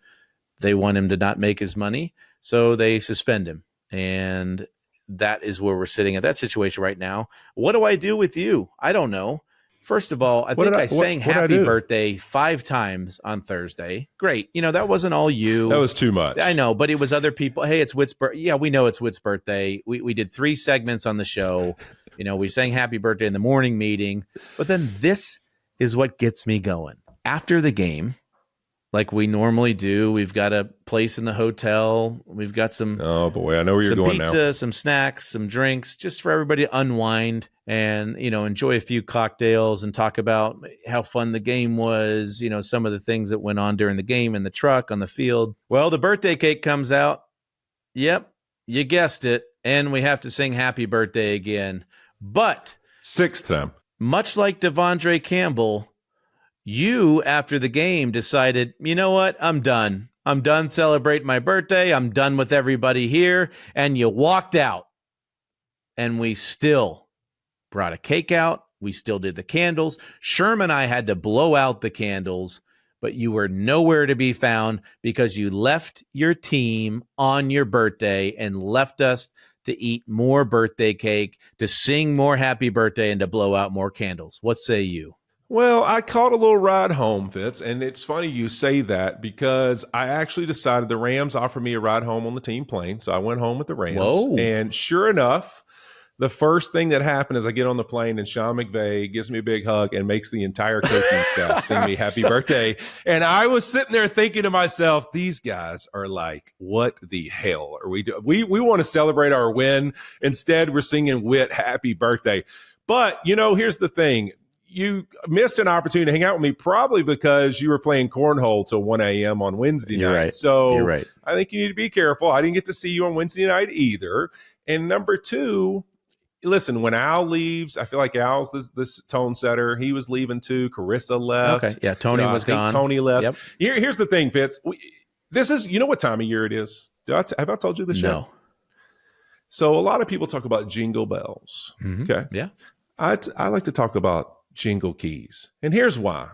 They want him to not make his money, so they suspend him. And that is where we're sitting at that situation right now. What do I do with you? I don't know. First of all, I think I sang happy birthday 5 times on Thursday. Great. That wasn't all you. That was too much. I know, but it was other people. Hey, it's Whit's birthday. Yeah, we know it's Whit's birthday. We did 3 segments on the show. We sang happy birthday in the morning meeting. But then this is what gets me going. After the game, like we normally do, we've got a place in the hotel. We've got some oh boy, I know where you're going pizza, now. Some snacks, some drinks, just for everybody to unwind and enjoy a few cocktails and talk about how fun the game was. Some of the things that went on during the game in the truck on the field. Well, the birthday cake comes out. Yep, you guessed it, and we have to sing happy birthday again. But 6th time, much like Devondre Campbell. You, after the game, decided, you know what? I'm done. I'm done celebrating my birthday. I'm done with everybody here. And you walked out. And we still brought a cake out. We still did the candles. Sherm and I had to blow out the candles, but you were nowhere to be found because you left your team on your birthday and left us to eat more birthday cake, to sing more happy birthday, and to blow out more candles. What say you? Well, I caught a little ride home, Fitz, and it's funny you say that because I actually decided the Rams offered me a ride home on the team plane, so I went home with the Rams. Whoa. And sure enough, the first thing that happened is I get on the plane and Sean McVay gives me a big hug and makes the entire coaching staff sing me happy birthday. And I was sitting there thinking to myself, these guys are like, what the hell are we doing? We want to celebrate our win. Instead, we're singing Whit happy birthday. But, here's the thing. You missed an opportunity to hang out with me probably because you were playing cornhole till 1 a.m. on Wednesday night. Right. So You're right. I think you need to be careful. I didn't get to see you on Wednesday night either. And number 2, listen, when Al leaves, I feel like Al's this tone setter. He was leaving too. Carissa left. Okay. Yeah, Tony was gone. Tony left. Yep. Here's the thing, Fitz. This is, what time of year it is? Have I told you this yet? No. So a lot of people talk about jingle bells. Mm-hmm. Okay. Yeah. I like to talk about jingle keys. And here's why.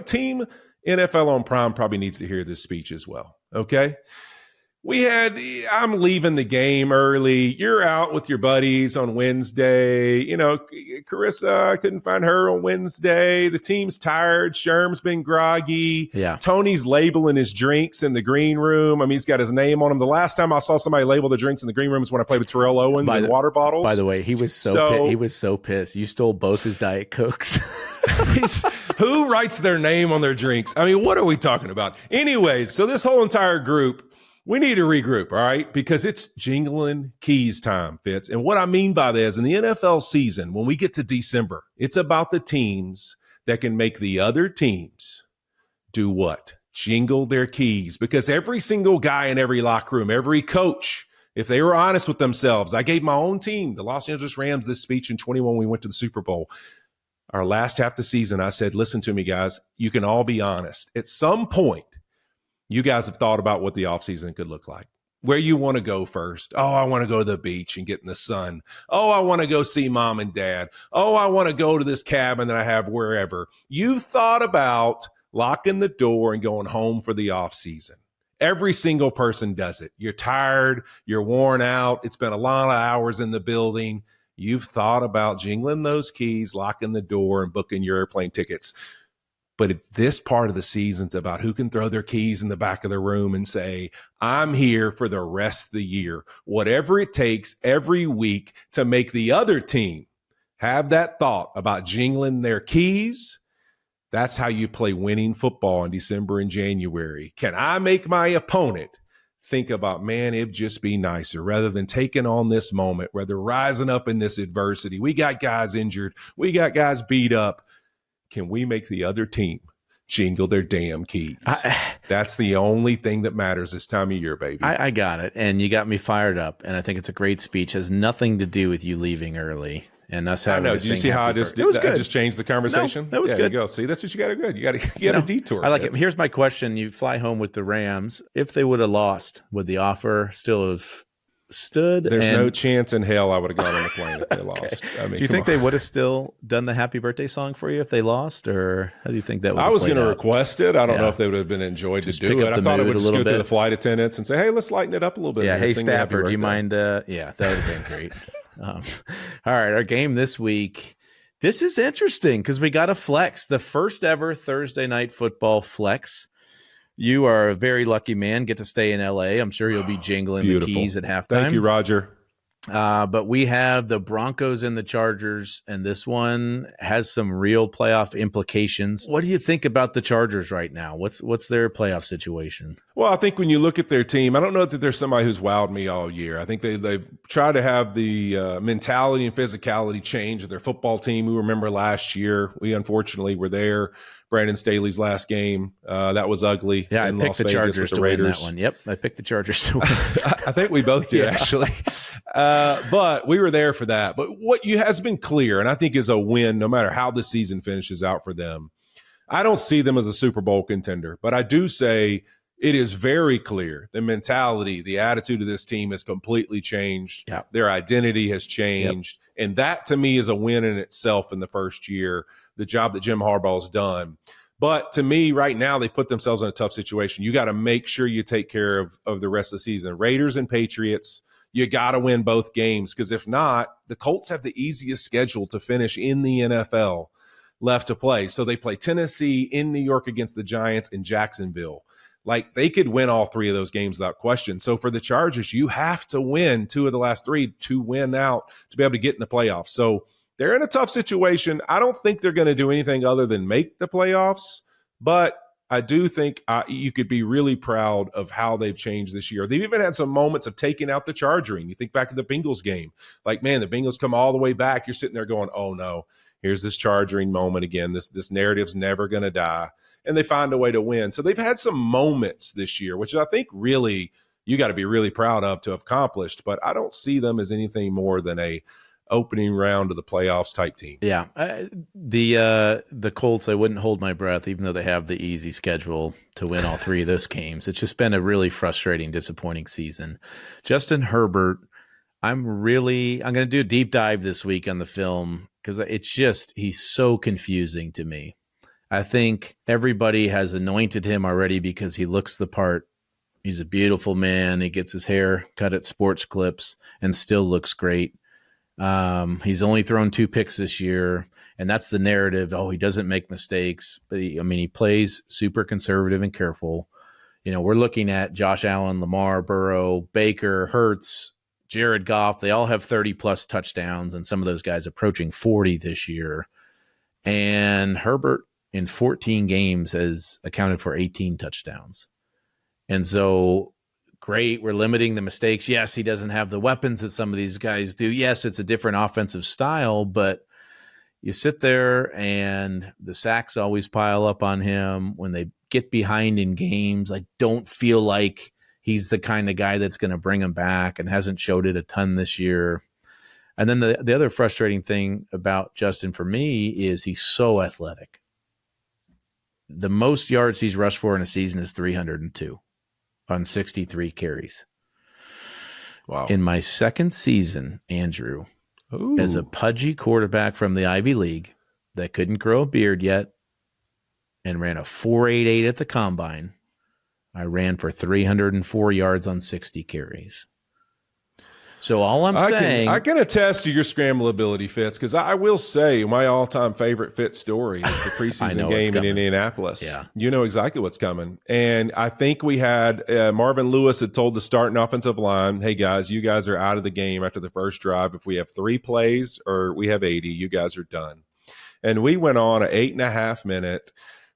Team NFL on Prime probably needs to hear this speech as well. Okay. I'm leaving the game early. You're out with your buddies on Wednesday. Carissa, I couldn't find her on Wednesday. The team's tired. Sherm's been groggy. Yeah. Tony's labeling his drinks in the green room. I mean, he's got his name on them. The last time I saw somebody label the drinks in the green room is when I played with Terrell Owens in water bottles. By the way, he was so pissed. You stole both his Diet Cokes. Who writes their name on their drinks? I mean, what are we talking about? Anyways, so this whole entire group, we need to regroup, all right? Because it's jingling keys time, Fitz. And what I mean by that is in the NFL season, when we get to December, it's about the teams that can make the other teams do what? Jingle their keys. Because every single guy in every locker room, every coach, if they were honest with themselves, I gave my own team, the Los Angeles Rams, this speech in 21 when we went to the Super Bowl. our last half of the season, I said, listen to me, guys. You can all be honest. At some point, you guys have thought about what the offseason could look like. Where you want to go first. Oh, I want to go to the beach and get in the sun. Oh, I want to go see mom and dad. Oh, I want to go to this cabin that I have wherever. You've thought about locking the door and going home for the offseason. Every single person does it. You're tired. You're worn out. It's been a lot of hours in the building. You've thought about jingling those keys, locking the door, and booking your airplane tickets. But this part of the season's about who can throw their keys in the back of the room and say, I'm here for the rest of the year. Whatever it takes every week to make the other team have that thought about jingling their keys. That's how you play winning football in December and January. Can I make my opponent think about, man, it'd just be nicer rather than taking on this moment, rather rising up in this adversity. We got guys injured. We got guys beat up. Can we make the other team jingle their damn keys? That's the only thing that matters this time of year, baby. I got it. And you got me fired up. And I think it's a great speech. It has nothing to do with you leaving early and us having I know. Did you see how I just did? I just changed the conversation? No, that was good. You go. See, that's what you got to do. You got to get a detour. I like it. Here's my question. You fly home with the Rams. If they would have lost, would the offer still have stood? There's no chance in hell I would have gone on the plane if they lost. I mean, do you think they would have still done the happy birthday song for you if they lost, or how do you think that would? I was going to request it. I don't know if they would have been enjoyed to do it. I thought it would just go through the flight attendants and say, "Hey, let's lighten it up a little bit." Yeah, hey Stafford, do you mind? Yeah, that would have been great. All right, our game this week. This is interesting because we got a flex, the first ever Thursday night football flex. You are a very lucky man, get to stay in L.A. I'm sure you'll be jingling the keys at halftime. Thank you, Roger. But we have the Broncos and the Chargers, and this one has some real playoff implications. What do you think about the Chargers right now? What's their playoff situation? Well, I think when you look at their team, I don't know that there's somebody who's wowed me all year. I think they've tried to have the mentality and physicality change of their football team. We remember last year, we unfortunately were there. Brandon Staley's last game. That was ugly. Yeah, I picked the Chargers to win that one. Yep, I picked the Chargers to win. I think we both did, actually. But we were there for that. But what has been clear, and I think is a win no matter how the season finishes out for them, I don't see them as a Super Bowl contender. But I do say it is very clear the mentality, the attitude of this team has completely changed. Yep. Their identity has changed. Yep. And that, to me, is a win in itself in the first year, the job that Jim Harbaugh's done. But to me, right now, they've put themselves in a tough situation. You got to make sure you take care of the rest of the season. Raiders and Patriots, you got to win both games, because if not, the Colts have the easiest schedule to finish in the NFL left to play. So they play Tennessee, in New York against the Giants, and Jacksonville. Like, they could win all three of those games without question. So for the Chargers, you have to win two of the last three to win out to be able to get in the playoffs. So they're in a tough situation. I don't think they're going to do anything other than make the playoffs, but I do think you could be really proud of how they've changed this year. They've even had some moments of taking out the chargering. You think back to the Bengals game. Like, man, the Bengals come all the way back. You're sitting there going, oh, no, here's this chargering moment again. This narrative's never going to die. And they find a way to win. So they've had some moments this year, which I think really you got to be really proud of to have accomplished. But I don't see them as anything more than a opening round of the playoffs type team. Yeah. The Colts, I wouldn't hold my breath, even though they have the easy schedule to win all three of those games. It's just been a really frustrating, disappointing season. Justin Herbert, I'm going to do a deep dive this week on the film because he's so confusing to me. I think everybody has anointed him already because he looks the part. He's a beautiful man. He gets his hair cut at Sports Clips and still looks great. He's only thrown 2 picks this year, and that's the narrative. Oh, he doesn't make mistakes, but he plays super conservative and careful. You know, we're looking at Josh Allen, Lamar, Burrow, Baker, Hurts, Jared Goff. They all have 30-plus touchdowns, and some of those guys approaching 40 this year. And Herbert, in 14 games, has accounted for 18 touchdowns. And so, great, we're limiting the mistakes. Yes, he doesn't have the weapons that some of these guys do. Yes, it's a different offensive style, but you sit there and the sacks always pile up on him. When they get behind in games, I don't feel like he's the kind of guy that's going to bring them back, and hasn't showed it a ton this year. And then the other frustrating thing about Justin for me is he's so athletic. The most yards he's rushed for in a season is 302 on 63 carries. Wow. In my second season, Andrew, Ooh. as a pudgy quarterback from the Ivy League that couldn't grow a beard yet and ran a 4.88 at the combine, I ran for 304 yards on 60 carries. So all I'm saying, I can attest to your scramble ability, Fitz, because I will say my all-time favorite Fitz story is the preseason game in Indianapolis. Yeah. You know exactly what's coming. And I think we had Marvin Lewis had told the starting offensive line, hey, guys, you guys are out of the game after the first drive. If we have 3 plays or we have 80, you guys are done. And we went on an 8.5-minute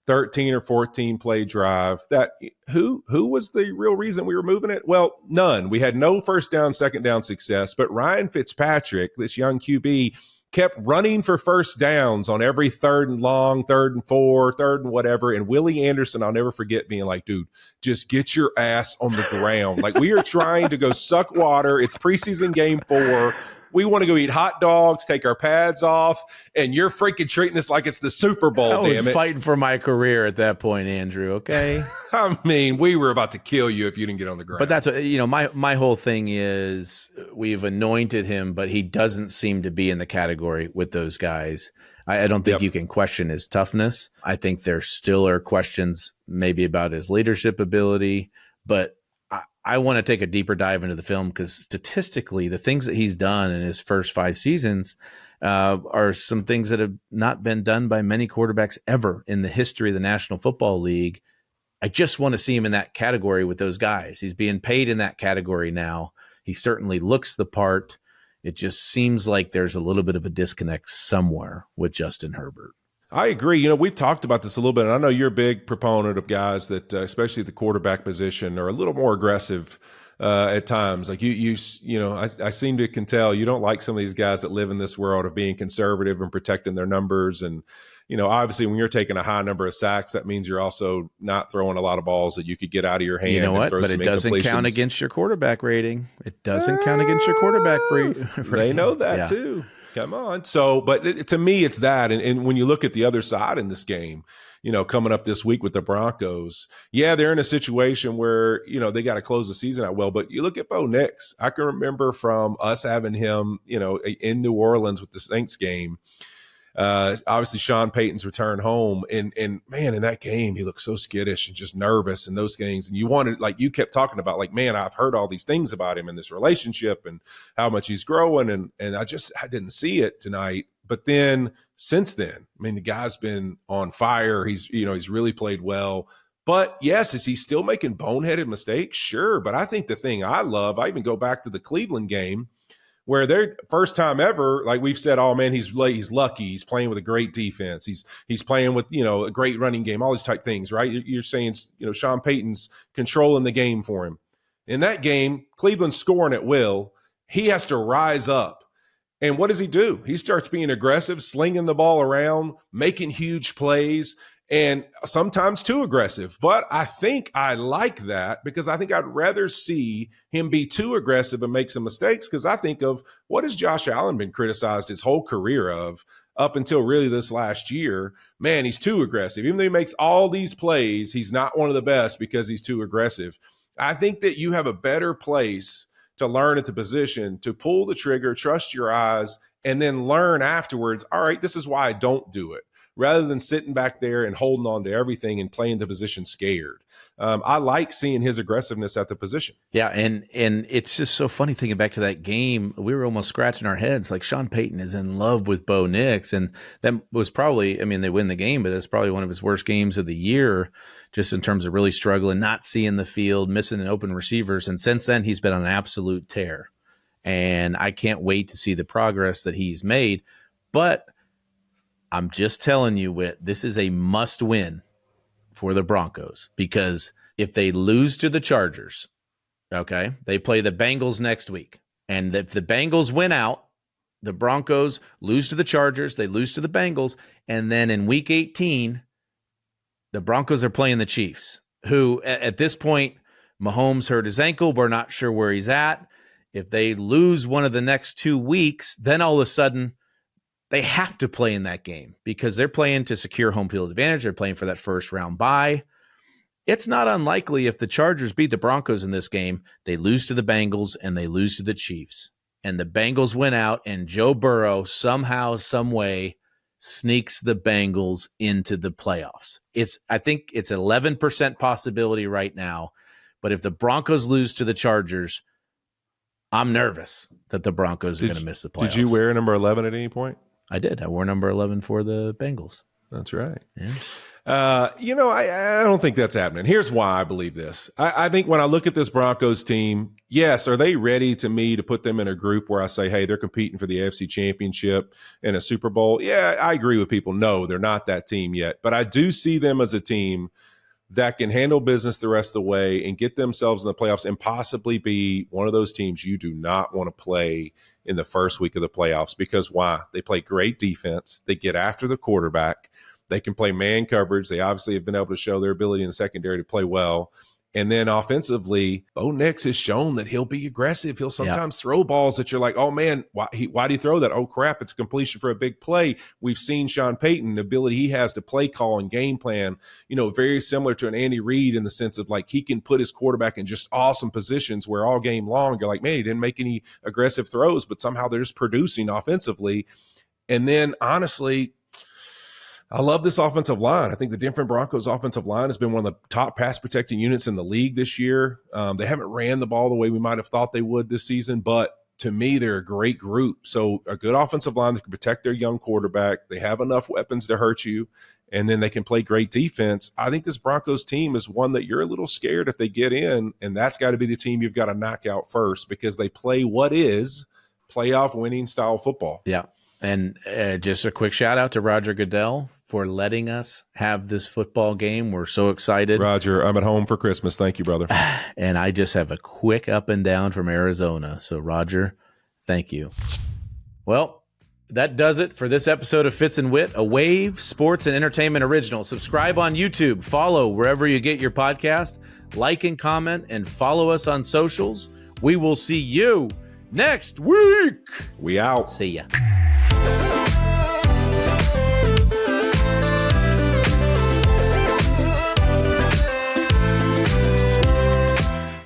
13 or 14 play drive that who was the real reason we were moving it? Well, none. We had no first down, second down success, but Ryan Fitzpatrick, this young QB, kept running for first downs on every 3rd and long, 3rd and 4, 3rd and whatever. And Willie Anderson, I'll never forget being like, dude, just get your ass on the ground. Like, we are trying to go suck water. It's preseason game 4. We want to go eat hot dogs, take our pads off, and you're freaking treating us like it's the Super Bowl, damn it. I was fighting for my career at that point, Andrew, okay? I mean, we were about to kill you if you didn't get on the ground. But that's, my whole thing is we've anointed him, but he doesn't seem to be in the category with those guys. I don't think you can question his toughness. I think there still are questions maybe about his leadership ability, but I want to take a deeper dive into the film because statistically, the things that he's done in his first 5 seasons are some things that have not been done by many quarterbacks ever in the history of the National Football League. I just want to see him in that category with those guys. He's being paid in that category now. He certainly looks the part. It just seems like there's a little bit of a disconnect somewhere with Justin Herbert. I agree. We've talked about this a little bit, and I know you're a big proponent of guys that, especially at the quarterback position, are a little more aggressive at times. Like I seem to can tell you don't like some of these guys that live in this world of being conservative and protecting their numbers. And, obviously when you're taking a high number of sacks, that means you're also not throwing a lot of balls that you could get out of your hand. You know what? But it doesn't count against your quarterback rating. It doesn't count against your quarterback rating. They know that too. Come on. So, but to me, it's that. And when you look at the other side in this game, coming up this week with the Broncos, they're in a situation where, they got to close the season out well. But you look at Bo Nix. I can remember from us having him, in New Orleans with the Saints game. Obviously Sean Payton's return home and man, in that game, he looked so skittish and just nervous and those things. And you wanted, like you kept talking about, like, man, I've heard all these things about him in this relationship and how much he's growing. And I didn't see it tonight. But then since then, I mean, the guy's been on fire. He's really played well. But yes, is he still making boneheaded mistakes? Sure. But I think the thing I love, I even go back to the Cleveland game, where their first time ever, like we've said, oh man, he's lucky. He's playing with a great defense. He's playing with, a great running game, all these type things, right? You're saying, Sean Payton's controlling the game for him. In that game, Cleveland's scoring at will. He has to rise up. And what does he do? He starts being aggressive, slinging the ball around, making huge plays, and sometimes too aggressive. But I think I like that because I think I'd rather see him be too aggressive and make some mistakes, because I think of what has Josh Allen been criticized his whole career of up until really this last year. Man, he's too aggressive. Even though he makes all these plays, he's not one of the best because he's too aggressive. I think that you have a better place to learn at the position, to pull the trigger, trust your eyes, and then learn afterwards, all right, this is why I don't do it, rather than sitting back there and holding on to everything and playing the position scared. I like seeing his aggressiveness at the position. Yeah, and it's just so funny thinking back to that game. We were almost scratching our heads. Like, Sean Payton is in love with Bo Nix, and that was probably, they win the game, but that's probably one of his worst games of the year, just in terms of really struggling, not seeing the field, missing an open receivers. And since then, he's been on an absolute tear. And I can't wait to see the progress that he's made. But I'm just telling you, Whit, this is a must win for the Broncos, because if they lose to the Chargers, okay, they play the Bengals next week. And if the Bengals win out, the Broncos lose to the Chargers, they lose to the Bengals. And then in week 18, the Broncos are playing the Chiefs, who at this point, Mahomes hurt his ankle. We're not sure where he's at. If they lose one of the next 2 weeks, then all of a sudden they have to play in that game because they're playing to secure home field advantage. They're playing for that first round bye. It's not unlikely if the Chargers beat the Broncos in this game, they lose to the Bengals and they lose to the Chiefs. And the Bengals win out, and Joe Burrow somehow, some way sneaks the Bengals into the playoffs. I think it's 11% possibility right now. But if the Broncos lose to the Chargers, I'm nervous that the Broncos are going to miss the playoffs. Did you wear number 11 at any point? I did. I wore number 11 for the Bengals. That's right. Yeah. I don't think that's happening. Here's why I believe this. I think when I look at this Broncos team, yes, are they ready to me to put them in a group where I say, hey, they're competing for the AFC Championship and a Super Bowl? Yeah, I agree with people. No, they're not that team yet. But I do see them as a team that can handle business the rest of the way and get themselves in the playoffs and possibly be one of those teams you do not want to play in the first week of the playoffs. Because why? They play great defense. They get after the quarterback. They can play man coverage. They obviously have been able to show their ability in the secondary to play well. And then offensively, Bo Nix has shown that he'll be aggressive. He'll sometimes throw balls that you're like, oh, man, why do you throw that? Oh, crap, it's a completion for a big play. We've seen Sean Payton, the ability he has to play call and game plan, very similar to an Andy Reid in the sense of like he can put his quarterback in just awesome positions where all game long you're like, man, he didn't make any aggressive throws, but somehow they're just producing offensively. And then, honestly, I love this offensive line. I think the Denver Broncos offensive line has been one of the top pass protecting units in the league this year. They haven't ran the ball the way we might have thought they would this season, but to me, they're a great group. So a good offensive line that can protect their young quarterback. They have enough weapons to hurt you, and then they can play great defense. I think this Broncos team is one that you're a little scared if they get in, and that's got to be the team you've got to knock out first because they play what is playoff winning style football. Yeah. And just a quick shout out to Roger Goodell for letting us have this football game. We're so excited. Roger, I'm at home for Christmas. Thank you, brother. And I just have a quick up and down from Arizona. So, Roger, thank you. Well, that does it for this episode of Fitz and Whit, a Wave Sports and Entertainment original. Subscribe on YouTube, follow wherever you get your podcast, like and comment, and follow us on socials. We will see you next week. We out. See ya.